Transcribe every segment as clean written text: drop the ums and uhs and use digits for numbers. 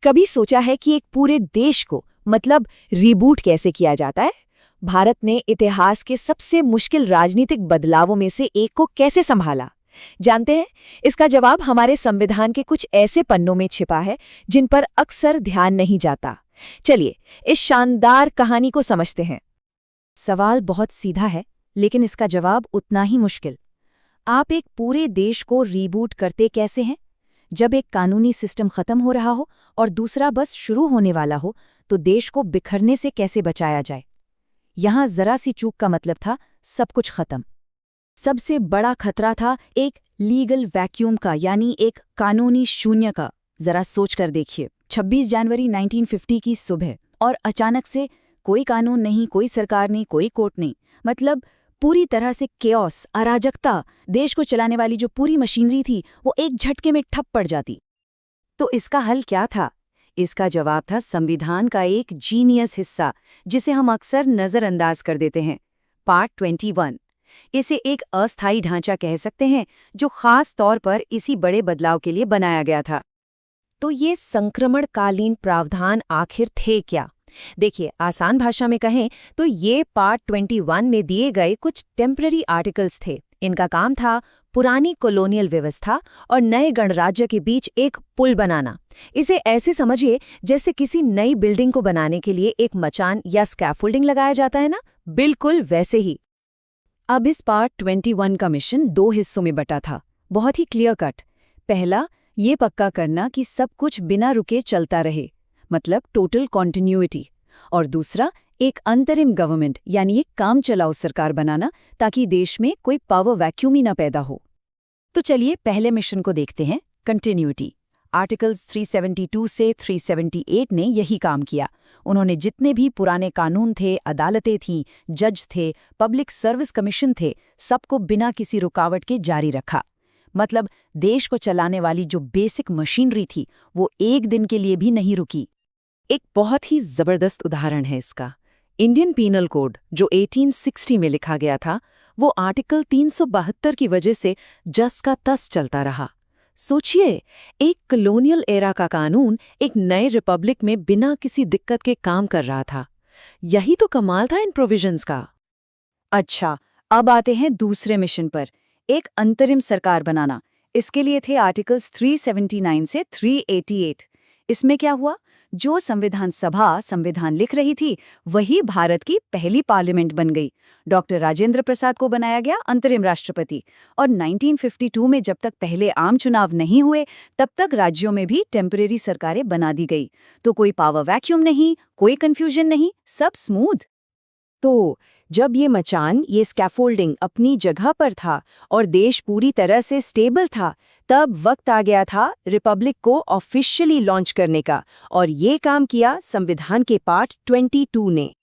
कभी सोचा है कि एक पूरे देश को मतलब रीबूट कैसे किया जाता है? भारत ने इतिहास के सबसे मुश्किल राजनीतिक बदलावों में से एक को कैसे संभाला? जानते हैं, इसका जवाब हमारे संविधान के कुछ ऐसे पन्नों में छिपा है जिन पर अक्सर ध्यान नहीं जाता। चलिए इस शानदार कहानी को समझते हैं। सवाल बहुत सीधा है, लेकिन इसका जवाब उतना ही मुश्किल। आप एक पूरे देश को रीबूट करते कैसे हैं? जब एक कानूनी सिस्टम खत्म हो रहा हो और दूसरा बस शुरू होने वाला हो, तो देश को बिखरने से कैसे बचाया जाए? यहां जरा सी चूक का मतलब था सब कुछ खत्म। सबसे बड़ा खतरा था एक लीगल वैक्यूम का, यानी एक कानूनी शून्य का। जरा सोच कर देखिए, 26 जनवरी 1950 की सुबह, और अचानक से कोई कानून नहीं, कोई सरकार नहीं, कोई कोर्ट नहीं। मतलब पूरी तरह से केओस, अराजकता। देश को चलाने वाली जो पूरी मशीनरी थी वो एक झटके में ठप पड़ जाती। तो इसका हल क्या था? इसका जवाब था संविधान का एक जीनियस हिस्सा, जिसे हम अक्सर नज़रअंदाज कर देते हैं, पार्ट 21। इसे एक अस्थायी ढांचा कह सकते हैं, जो खास तौर पर इसी बड़े बदलाव के लिए बनाया गया था। तो ये संक्रमणकालीन प्रावधान आखिर थे क्या? देखिए, आसान भाषा में कहें तो ये पार्ट 21 में दिए गए कुछ टेम्पररी आर्टिकल्स थे। इनका काम था पुरानी कॉलोनियल व्यवस्था और नए गणराज्य के बीच एक पुल बनाना। इसे ऐसे समझिए जैसे किसी नई बिल्डिंग को बनाने के लिए एक मचान या स्कैफोल्डिंग लगाया जाता है ना, बिल्कुल वैसे ही। अब इस पार्ट 21 का मिशन 2 हिस्सों में बटा था, बहुत ही क्लियर कट। पहला, ये पक्का करना कि सब कुछ बिना रुके चलता रहे, मतलब टोटल कॉन्टिन्यूइटी। और दूसरा, एक अंतरिम गवर्नमेंट, यानी एक काम चलाऊ सरकार बनाना, ताकि देश में कोई पावर वैक्यूम ही न पैदा हो। तो चलिए पहले मिशन को देखते हैं, कंटिन्यूटी। आर्टिकल्स 372 से 378 ने यही काम किया। उन्होंने जितने भी पुराने कानून थे, अदालतें थीं, जज थे, पब्लिक सर्विस कमीशन थे, सबको बिना किसी रुकावट के जारी रखा। मतलब देश को चलाने वाली जो बेसिक मशीनरी थी वो एक दिन के लिए भी नहीं रुकी। एक बहुत ही जबरदस्त उदाहरण है इसका। इंडियन पीनल कोड जो 1860 में लिखा गया था, वो आर्टिकल 372 की वजह से जस का तस चलता रहा। सोचिए, एक कॉलोनियल एरा का कानून एक नए रिपब्लिक में बिना किसी दिक्कत के काम कर रहा था। यही तो कमाल था इन प्रोविजंस का। अच्छा, अब आते हैं दूसरे मिशन पर, एक अंतरिम सरकार बनाना। इसके लिए थे आर्टिकल्स 379 से 388। इसमें क्या हुआ? जो संविधान सभा संविधान लिख रही थी, वही भारत की पहली पार्लियामेंट बन गई। डॉक्टर राजेंद्र प्रसाद को बनाया गया अंतरिम राष्ट्रपति। और 1952 में जब तक पहले आम चुनाव नहीं हुए, तब तक राज्यों में भी टेम्परेरी सरकारें बना दी गई। तो कोई पावर वैक्यूम नहीं, कोई कंफ्यूजन नहीं, सब स्मूथ। तो जब ये मचान, ये स्कैफोल्डिंग अपनी जगह पर था और देश पूरी तरह से स्टेबल था, तब वक्त आ गया था रिपब्लिक को ऑफिशियली लॉन्च करने का। और ये काम किया संविधान के पार्ट 22 ने।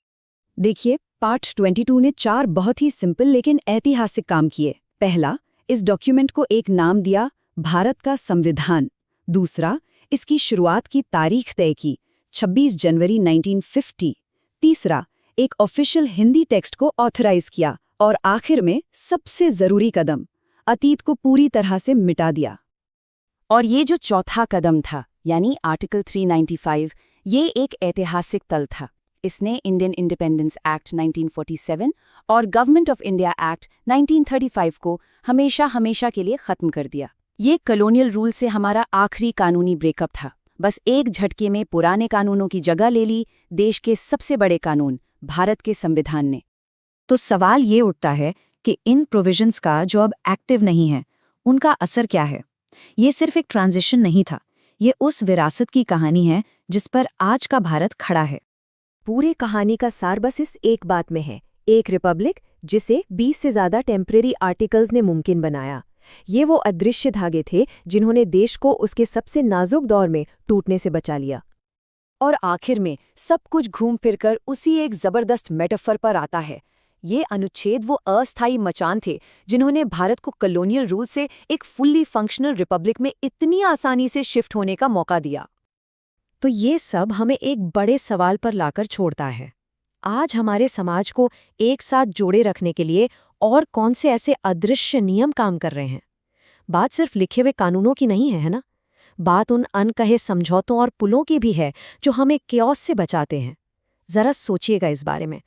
देखिए, पार्ट 22 ने 4 बहुत ही सिंपल लेकिन ऐतिहासिक काम किए। पहला, इस डॉक्यूमेंट को एक नाम दिया, भारत का संविधान। दूसरा, इसकी शुरुआत की तारीख तय की, 26 जनवरी 1950। तीसरा, एक ऑफिशियल हिंदी टेक्स्ट को ऑथराइज किया। और आखिर में सबसे जरूरी कदम, अतीत को पूरी तरह से मिटा दिया। और ये जो चौथा कदम था, यानी आर्टिकल 395, ये एक ऐतिहासिक तल था। इसने इंडियन इंडिपेंडेंस एक्ट 1947 और गवर्नमेंट ऑफ इंडिया एक्ट 1935 को हमेशा के लिए खत्म कर दिया। ये कॉलोनियल रूल से हमारा आखिरी कानूनी ब्रेकअप था। बस एक झटके में पुराने कानूनों की जगह ले ली देश के सबसे बड़े कानून, भारत के संविधान ने। तो सवाल ये उठता है कि इन प्रोविजंस का जो अब एक्टिव नहीं है, उनका असर क्या है? ये सिर्फ एक ट्रांजिशन नहीं था, ये उस विरासत की कहानी है जिस पर आज का भारत खड़ा है। पूरे कहानी का सार बस इस एक बात में है, एक रिपब्लिक जिसे 20 से ज्यादा टेम्परेरी आर्टिकल्स ने मुमकिन बनाया। ये वो अदृश्य धागे थे जिन्होंने देश को उसके सबसे नाजुक दौर में टूटने से बचा लिया। और आखिर में सब कुछ घूम फिरकर उसी एक जबरदस्त मेटाफर पर आता है। ये अनुच्छेद वो अस्थायी मचान थे जिन्होंने भारत को कॉलोनियल रूल से एक फुल्ली फंक्शनल रिपब्लिक में इतनी आसानी से शिफ्ट होने का मौका दिया। तो ये सब हमें एक बड़े सवाल पर लाकर छोड़ता है। आज हमारे समाज को एक साथ जोड़े रखने के लिए और कौन से ऐसे अदृश्य नियम काम कर रहे हैं? बात सिर्फ लिखे हुए कानूनों की नहीं है ना? बात उन अनकहे समझौतों और पुलों की भी है जो हमें केओस से बचाते हैं। जरा सोचिएगा इस बारे में।